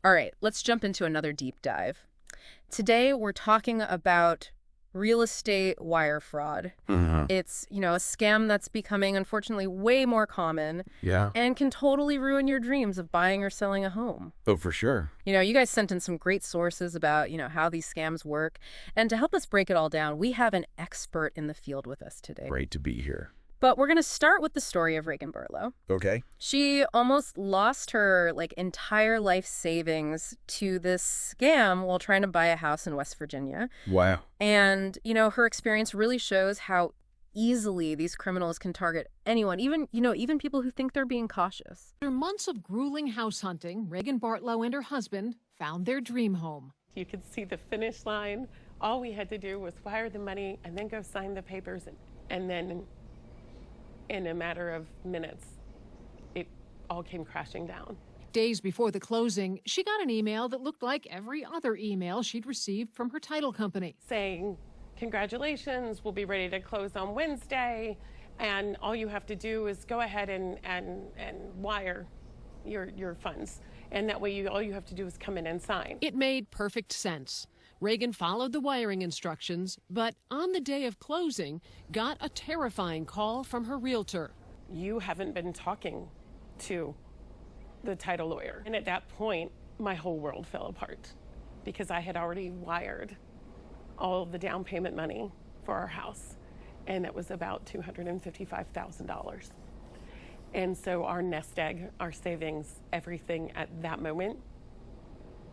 All right, let's jump into another deep dive. Today, we're talking about real estate wire fraud. Hmm. It's, a scam that's becoming, unfortunately, way more common Yeah. and can totally ruin your dreams of buying or selling a home. Oh, for sure. You guys sent in some great sources about, how these scams work. And to help us break it all down, we have an expert in the field with us today. Great to be here. But we're going to start with the story of Reagan Barlow. Okay. She almost lost her entire life savings to this scam while trying to buy a house in West Virginia. Wow. And, her experience really shows how easily these criminals can target anyone, even people who think they're being cautious. After months of grueling house hunting, Reagan Bartlow and her husband found their dream home. You could see the finish line. All we had to do was wire the money and then go sign the papers, and then in a matter of minutes, it all came crashing down. Days before the closing, she got an email that looked like every other email she'd received from her title company. Saying, congratulations, we'll be ready to close on Wednesday, and all you have to do is go ahead and wire your funds. And that way all you have to do is come in and sign. It made perfect sense. Reagan followed the wiring instructions, but on the day of closing, got a terrifying call from her realtor. You haven't been talking to the title lawyer. And at that point, my whole world fell apart because I had already wired all of the down payment money for our house, and it was about $255,000. And so our nest egg, our savings, everything at that moment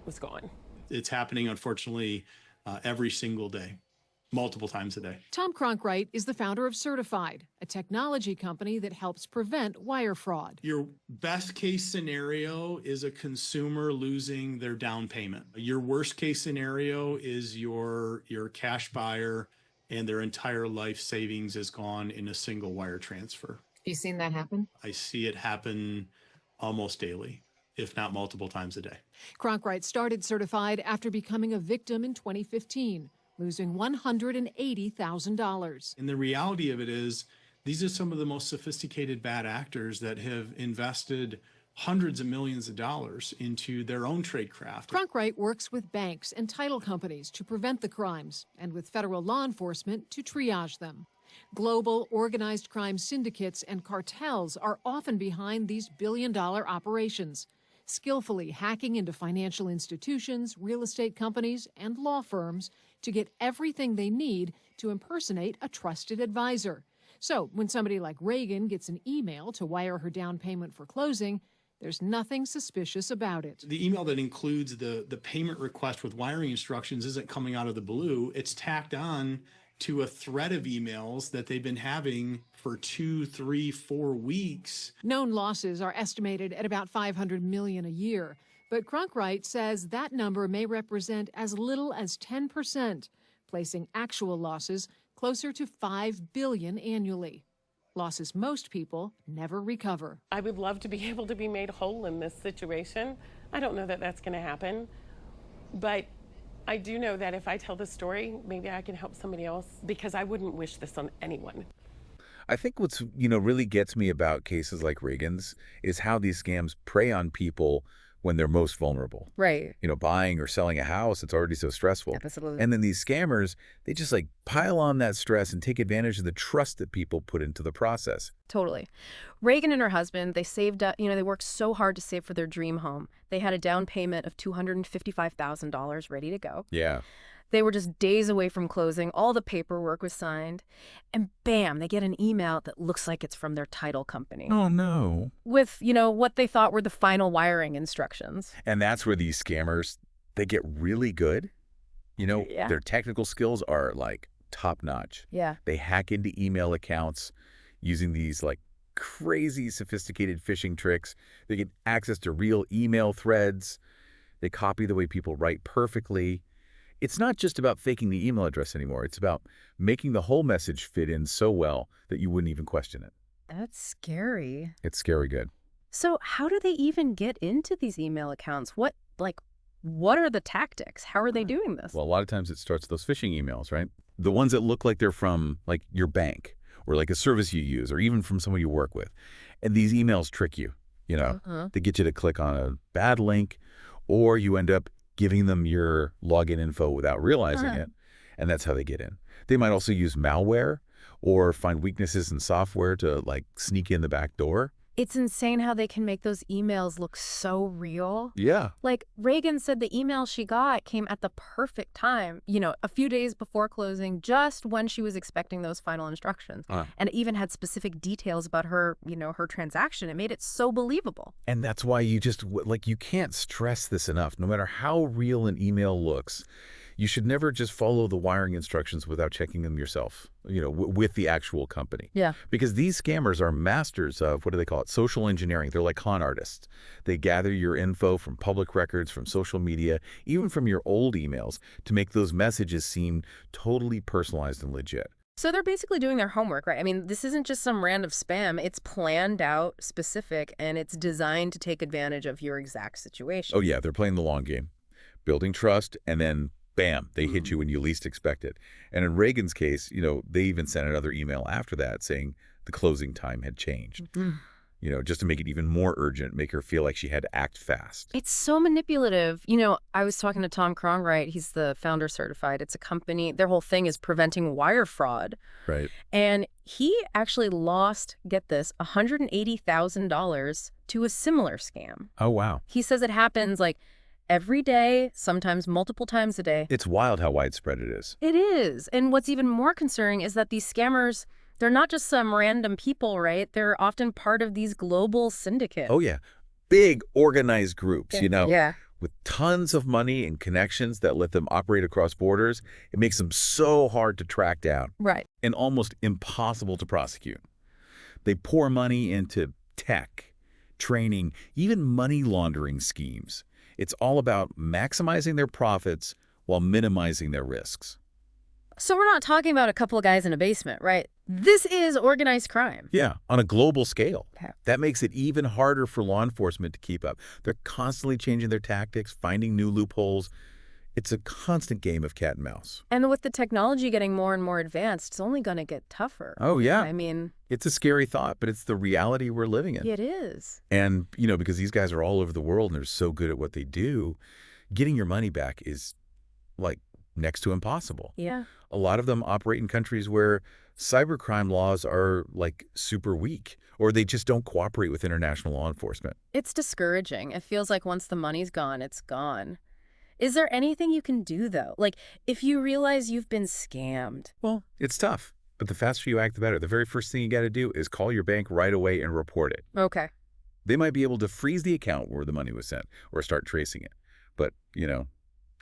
was gone. It's happening, unfortunately, every single day, multiple times a day. Tom Cronkright is the founder of Certified, a technology company that helps prevent wire fraud. Your best case scenario is a consumer losing their down payment. Your worst case scenario is your cash buyer and their entire life savings is gone in a single wire transfer. You seen that happen? I see it happen almost daily, if not multiple times a day. Cronkright started Certified after becoming a victim in 2015, losing $180,000. And the reality of it is, these are some of the most sophisticated bad actors that have invested hundreds of millions of dollars into their own tradecraft. Cronkright works with banks and title companies to prevent the crimes and with federal law enforcement to triage them. Global organized crime syndicates and cartels are often behind these billion-dollar operations, skillfully hacking into financial institutions, real estate companies, and law firms to get everything they need to impersonate a trusted advisor. So when somebody like Reagan gets an email to wire her down payment for closing, there's nothing suspicious about it. The email that includes the payment request with wiring instructions isn't coming out of the blue. It's tacked on to a thread of emails that they've been having for 2, 3, 4 weeks. Known losses are estimated at about $500 million a year, but Cronkright says that number may represent as little as 10%, placing actual losses closer to $5 billion annually. Losses most people never recover. I would love to be able to be made whole in this situation. I don't know that that's going to happen, but I do know that if I tell this story, maybe I can help somebody else, because I wouldn't wish this on anyone. I think what's, really gets me about cases like Reagan's is how these scams prey on people when they're most vulnerable. Right. Buying or selling a house, it's already so stressful. Absolutely. And then these scammers, they just pile on that stress and take advantage of the trust that people put into the process. Totally. Reagan and her husband, they saved up, they worked so hard to save for their dream home. They had a down payment of $255,000 ready to go. Yeah. They were just days away from closing. All the paperwork was signed. And bam, they get an email that looks like it's from their title company. Oh, no. With, what they thought were the final wiring instructions. And that's where these scammers, they get really good. Yeah. Their technical skills are top notch. Yeah. They hack into email accounts using these crazy sophisticated phishing tricks. They get access to real email threads. They copy the way people write perfectly. It's not just about faking the email address anymore. It's about making the whole message fit in so well that you wouldn't even question it. That's scary. It's scary good. So how do they even get into these email accounts? What are the tactics? How are they doing this? Well, a lot of times it starts with those phishing emails, right? The ones that look like they're from your bank or a service you use or even from someone you work with. And these emails trick you, They get you to click on a bad link Or you end up giving them your login info without realizing it, and that's how they get in. They might also use malware or find weaknesses in software to, like, sneak in the back door. It's insane how they can make those emails look so real. Yeah. Like, Reagan said the email she got came at the perfect time, a few days before closing, just when she was expecting those final instructions. And it even had specific details about her, her transaction. It made it so believable. And that's why you you can't stress this enough. No matter how real an email looks, you should never just follow the wiring instructions without checking them yourself, with the actual company. Yeah. Because these scammers are masters of, what do they call it, social engineering. They're like con artists. They gather your info from public records, from social media, even from your old emails, to make those messages seem totally personalized and legit. So they're basically doing their homework, right? I mean, this isn't just some random spam. It's planned out, specific, and it's designed to take advantage of your exact situation. Oh, yeah, they're playing the long game, building trust, and then bam, they hit you when you least expect it. And in Reagan's case, they even sent another email after that saying the closing time had changed, just to make it even more urgent, make her feel like she had to act fast. It's so manipulative. I was talking to Tom Cronwright. He's the founder certified. It's a company. Their whole thing is preventing wire fraud. Right. And he actually lost, get this, $180,000 to a similar scam. Oh, wow. He says it happens like every day, sometimes multiple times a day. It's wild how widespread it is. It is. And what's even more concerning is that these scammers, they're not just some random people, right? They're often part of these global syndicates. Oh, yeah. Big organized groups, Yeah. with tons of money and connections that let them operate across borders. It makes them so hard to track down. Right. And almost impossible to prosecute. They pour money into tech, training, even money laundering schemes. It's all about maximizing their profits while minimizing their risks. So we're not talking about a couple of guys in a basement, right? This is organized crime. Yeah, on a global scale. Okay. That makes it even harder for law enforcement to keep up. They're constantly changing their tactics, finding new loopholes. It's a constant game of cat and mouse. And with the technology getting more and more advanced, it's only going to get tougher. Oh, yeah. I mean, It's a scary thought, but it's the reality we're living in. it is. And, because these guys are all over the world and they're so good at what they do, getting your money back is, like, next to impossible. Yeah. A lot of them operate in countries where cybercrime laws are, like, super weak, or they just don't cooperate with international law enforcement. It's discouraging. It feels like once the money's gone, it's gone. Is there anything you can do, though? Like, if you realize you've been scammed. Well, it's tough, but the faster you act, the better. The very first thing you got to do is call your bank right away and report it. Okay. They might be able to freeze the account where the money was sent or start tracing it. But,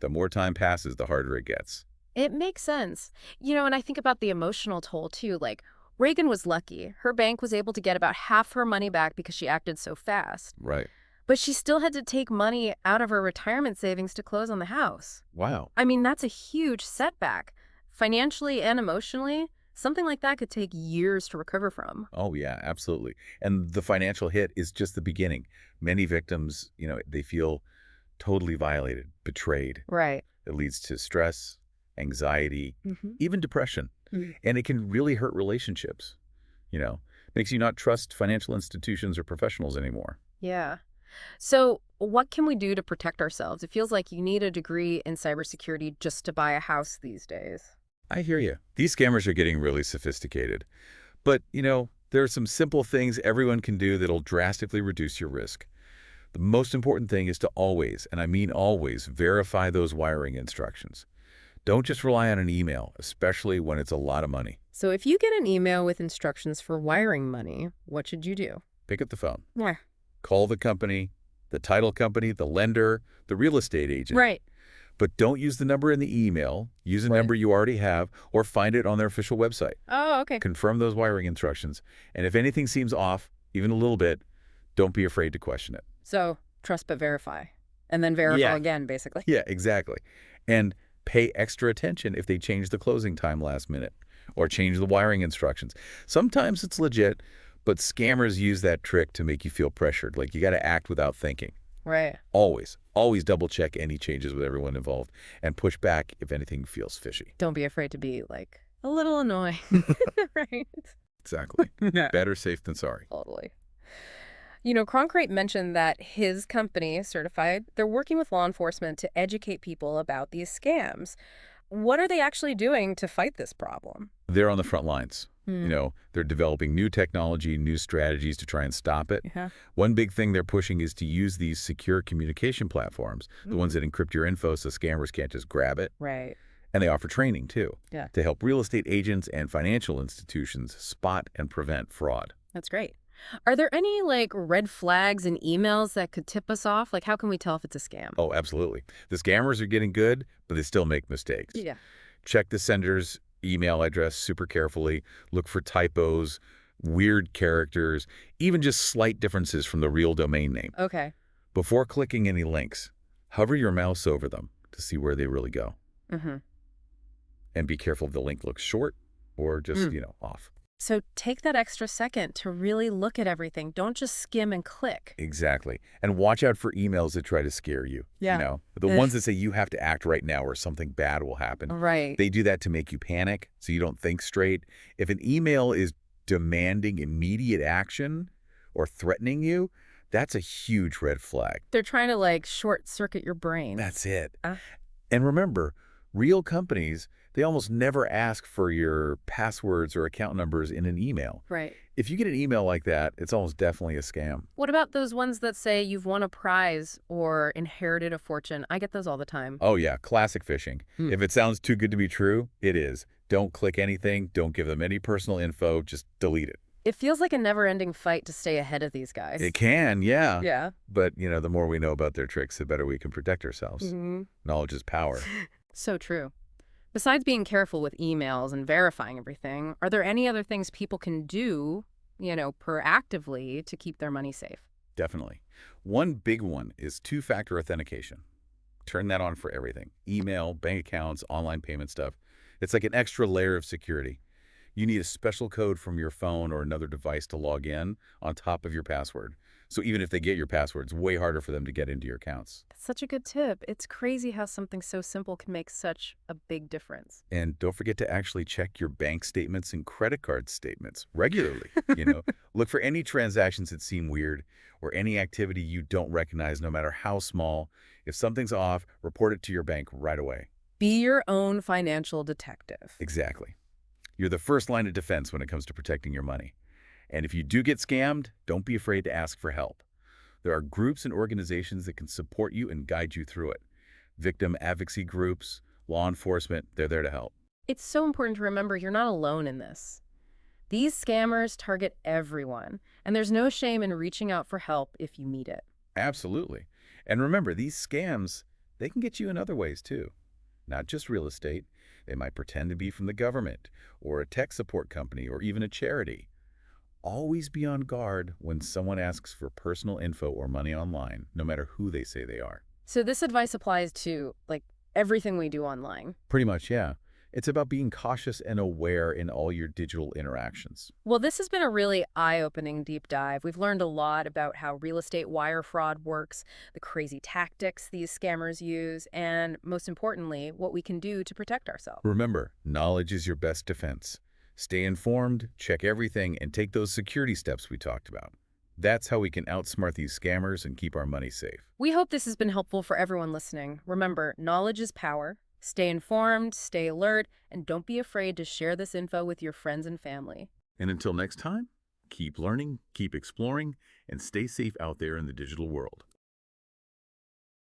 the more time passes, the harder it gets. It makes sense. And I think about the emotional toll, too. Like, Reagan was lucky. Her bank was able to get about half her money back because she acted so fast. Right. But she still had to take money out of her retirement savings to close on the house. Wow. I mean, that's a huge setback. Financially and emotionally, something like that could take years to recover from. Oh, yeah, absolutely. And the financial hit is just the beginning. Many victims, they feel totally violated, betrayed. Right. It leads to stress, anxiety, Mm-hmm. even depression. Mm-hmm. And it can really hurt relationships. Makes you not trust financial institutions or professionals anymore. Yeah. So what can we do to protect ourselves? It feels like you need a degree in cybersecurity just to buy a house these days. I hear you. These scammers are getting really sophisticated. But, there are some simple things everyone can do that'll drastically reduce your risk. The most important thing is to always, and I mean always, verify those wiring instructions. Don't just rely on an email, especially when it's a lot of money. So if you get an email with instructions for wiring money, what should you do? Pick up the phone. Yeah. Call the company, the title company, the lender, the real estate agent. Right. But don't use the number in the email. Use a Right. number you already have or find it on their official website. Oh, okay. Confirm those wiring instructions. And if anything seems off, even a little bit, don't be afraid to question it. So trust but verify. And then verify Yeah. again, basically. Yeah, exactly. And pay extra attention if they change the closing time last minute or change the wiring instructions. Sometimes it's legit, but scammers use that trick to make you feel pressured, like you got to act without thinking. Right. Always double check any changes with everyone involved and push back if anything feels fishy. Don't be afraid to be, like, a little annoying. Right. Exactly. Yeah. Better safe than sorry. Totally. Cronkite mentioned that his company, Certified, they're working with law enforcement to educate people about these scams. What are they actually doing to fight this problem? They're on the front lines. Hmm. They're developing new technology, new strategies to try and stop it. Yeah. One big thing they're pushing is to use these secure communication platforms, the ones that encrypt your info so scammers can't just grab it. Right. And they offer training, too, Yeah. to help real estate agents and financial institutions spot and prevent fraud. That's great. Are there any, red flags in emails that could tip us off? How can we tell if it's a scam? Oh, absolutely. The scammers are getting good, but they still make mistakes. Yeah. Check the sender's email address super carefully. Look for typos, weird characters, even just slight differences from the real domain name. Okay. Before clicking any links, hover your mouse over them to see where they really go. Mm-hmm. And be careful if the link looks short or just, off. So take that extra second to really look at everything. Don't just skim and click. Exactly. And watch out for emails that try to scare you. Yeah. The ones that say you have to act right now or something bad will happen. Right. They do that to make you panic so you don't think straight. If an email is demanding immediate action or threatening you, that's a huge red flag. They're trying to, short circuit your brain. That's it. And remember, real companies, they almost never ask for your passwords or account numbers in an email. Right. If you get an email like that, it's almost definitely a scam. What about those ones that say you've won a prize or inherited a fortune? I get those all the time. Oh, yeah, classic phishing. If it sounds too good to be true, it is. Don't click anything. Don't give them any personal info. Just delete it. It feels like a never-ending fight to stay ahead of these guys. It can, yeah. Yeah. But, the more we know about their tricks, the better we can protect ourselves. Mm-hmm. Knowledge is power. So true. Besides being careful with emails and verifying everything, are there any other things people can do, proactively to keep their money safe? Definitely. One big one is two-factor authentication. Turn that on for everything. Email, bank accounts, online payment stuff. It's like an extra layer of security. You need a special code from your phone or another device to log in on top of your password. So even if they get your password, it's way harder for them to get into your accounts. That's such a good tip. It's crazy how something so simple can make such a big difference. And don't forget to actually check your bank statements and credit card statements regularly. Look for any transactions that seem weird or any activity you don't recognize, no matter how small. If something's off, report it to your bank right away. Be your own financial detective. Exactly. You're the first line of defense when it comes to protecting your money. And if you do get scammed, don't be afraid to ask for help. There are groups and organizations that can support you and guide you through it. Victim advocacy groups, law enforcement, they're there to help. It's so important to remember you're not alone in this. These scammers target everyone, and there's no shame in reaching out for help if you need it. Absolutely. And remember, these scams, they can get you in other ways too. Not just real estate. They might pretend to be from the government or a tech support company or even a charity. Always be on guard when someone asks for personal info or money online, no matter who they say they are. So this advice applies to, everything we do online. Pretty much, yeah. It's about being cautious and aware in all your digital interactions. Well, this has been a really eye-opening deep dive. We've learned a lot about how real estate wire fraud works, the crazy tactics these scammers use, and most importantly, what we can do to protect ourselves. Remember, knowledge is your best defense. Stay informed, check everything, and take those security steps we talked about. That's how we can outsmart these scammers and keep our money safe. We hope this has been helpful for everyone listening. Remember, knowledge is power. Stay informed, stay alert, and don't be afraid to share this info with your friends and family. And until next time, keep learning, keep exploring, and stay safe out there in the digital world.